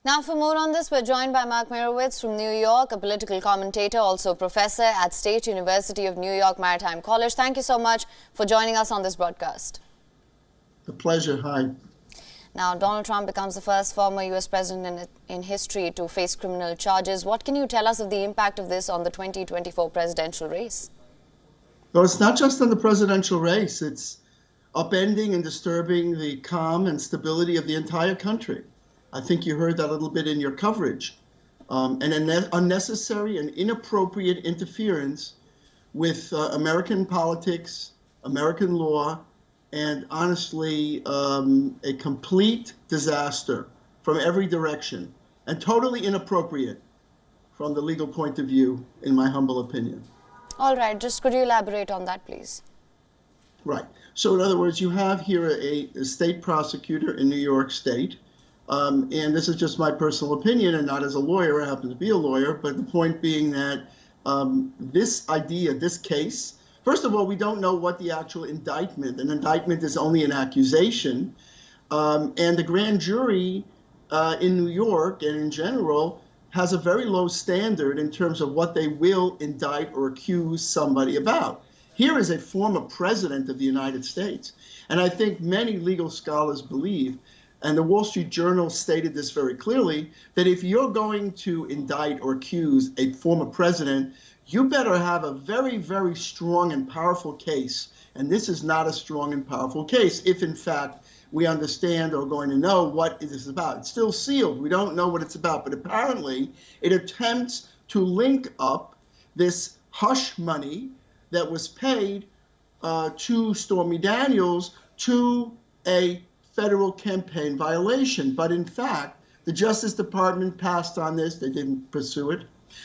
Now, for more on this, we're joined by Mark Merowitz from New York, a political commentator, also professor at State University of New York Maritime College. Thank you so much for joining us on this broadcast. A pleasure. Hi. Now, Donald Trump becomes the first former U.S. president in history to face criminal charges. What can you tell us of the impact of this on the 2024 presidential race? Well, it's not just on the presidential race. It's upending and disturbing the calm and stability of the entire country. I think you heard that a little bit in your coverage. And an unnecessary and inappropriate interference with American politics, American law, and honestly, a complete disaster from every direction, and totally inappropriate from the legal point of view, in my humble opinion. All right, just could you elaborate on that, please? Right. So in other words, you have here a state prosecutor in New York State, and this is just my personal opinion and not as a lawyer. I happen to be a lawyer, but the point being that this case, first of all, we don't know what the actual indictment. An indictment is only an accusation. And the grand jury in New York and in general has a very low standard in terms of what they will indict or accuse somebody about. Here is a former president of the United States. And I think many legal scholars believe, and the Wall Street Journal stated this very clearly, that if you're going to indict or accuse a former president, you better have a very, very strong and powerful case. And this is not a strong and powerful case, if in fact we understand or are going to know what it is about. It's still sealed. We don't know what it's about. But apparently it attempts to link up this hush money that was paid to Stormy Daniels to a federal campaign violation. But in fact, the Justice Department passed on this. They didn't pursue it.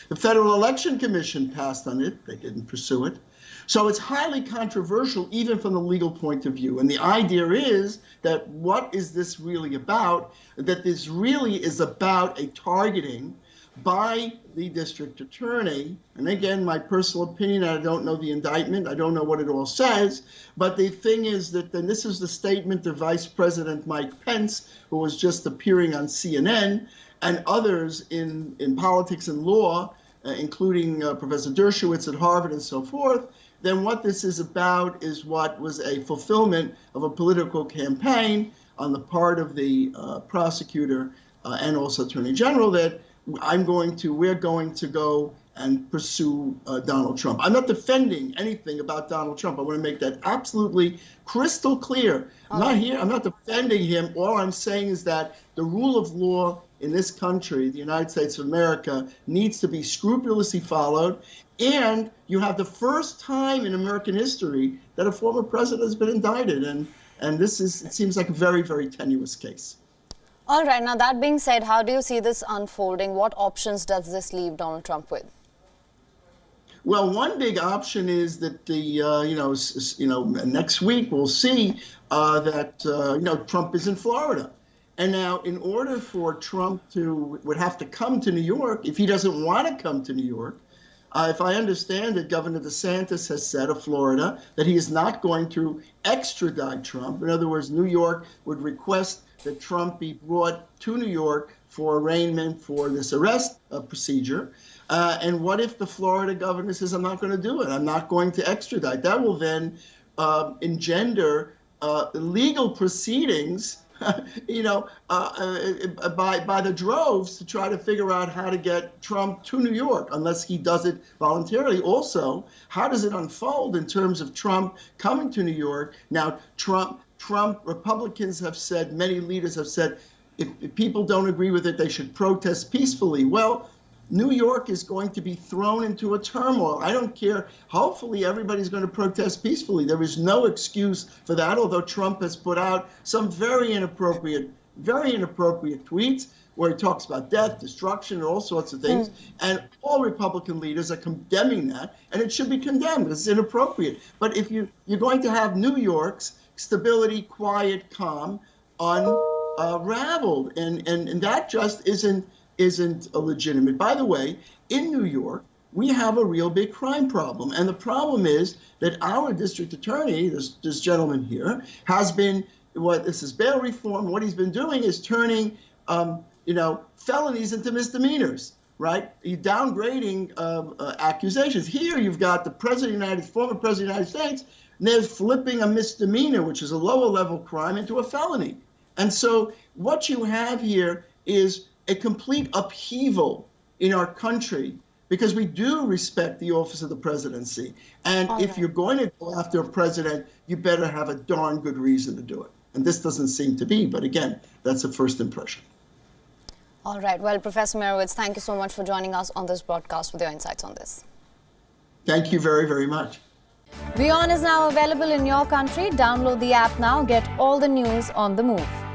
The Federal Election Commission passed on it. They didn't pursue it. So it's highly controversial, even from the legal point of view. And the idea is that what is this really about? That this really is about a targeting by the district attorney. And again, my personal opinion, I don't know the indictment. I don't know what it all says. But the thing is that, and this is the statement of Vice President Mike Pence, who was just appearing on CNN, and others in politics and law, including Professor Dershowitz at Harvard and so forth, then what this is about is what was a fulfillment of a political campaign on the part of the prosecutor and also Attorney General that we're going to go and pursue Donald Trump. I'm not defending anything about Donald Trump. I want to make that absolutely crystal clear. I'm not defending him. All I'm saying is that the rule of law in this country, the United States of America, needs to be scrupulously followed. And you have the first time in American history that a former president has been indicted. And this is, it seems like a very, very tenuous case. All right. Now, that being said, how do you see this unfolding? What options does this leave Donald Trump with? Well, one big option is that next week we'll see that Trump is in Florida. And now, in order for Trump would have to come to New York, if he doesn't want to come to New York, if I understand it, Governor DeSantis has said of Florida that he is not going to extradite Trump. In other words, New York would request that Trump be brought to New York for arraignment for this arrest procedure. And what if the Florida governor says, I'm not going to do it, I'm not going to extradite? That will then engender legal proceedings by the droves to try to figure out how to get Trump to New York, unless he does it voluntarily. Also, how does it unfold in terms of Trump coming to New York? Now, Trump, Republicans have said, many leaders have said, if people don't agree with it, they should protest peacefully. Well, New York is going to be thrown into a turmoil. I don't care. Hopefully, everybody's going to protest peacefully. There is no excuse for that, although Trump has put out some very inappropriate tweets where he talks about death, destruction, and all sorts of things. And all Republican leaders are condemning that, and it should be condemned. It's inappropriate. But if you're going to have New York's stability, quiet, calm, unraveled, and that just isn't legitimate. By the way, in New York, we have a real big crime problem. And the problem is that our district attorney, this gentleman here, has been, this is bail reform. What he's been doing is turning felonies into misdemeanors, right? You're downgrading accusations. Here you've got the former president of the United States, and they're flipping a misdemeanor, which is a lower level crime, into a felony. And so what you have here is a complete upheaval in our country, because we do respect the office of the presidency. And if you're going to go after a president, you better have a darn good reason to do it. And this doesn't seem to be, but again, that's a first impression. All right. Well, Professor Meirowitz, thank you so much for joining us on this broadcast with your insights on this. Thank you very, very much. WION is now available in your country. Download the app now. Get all the news on the move.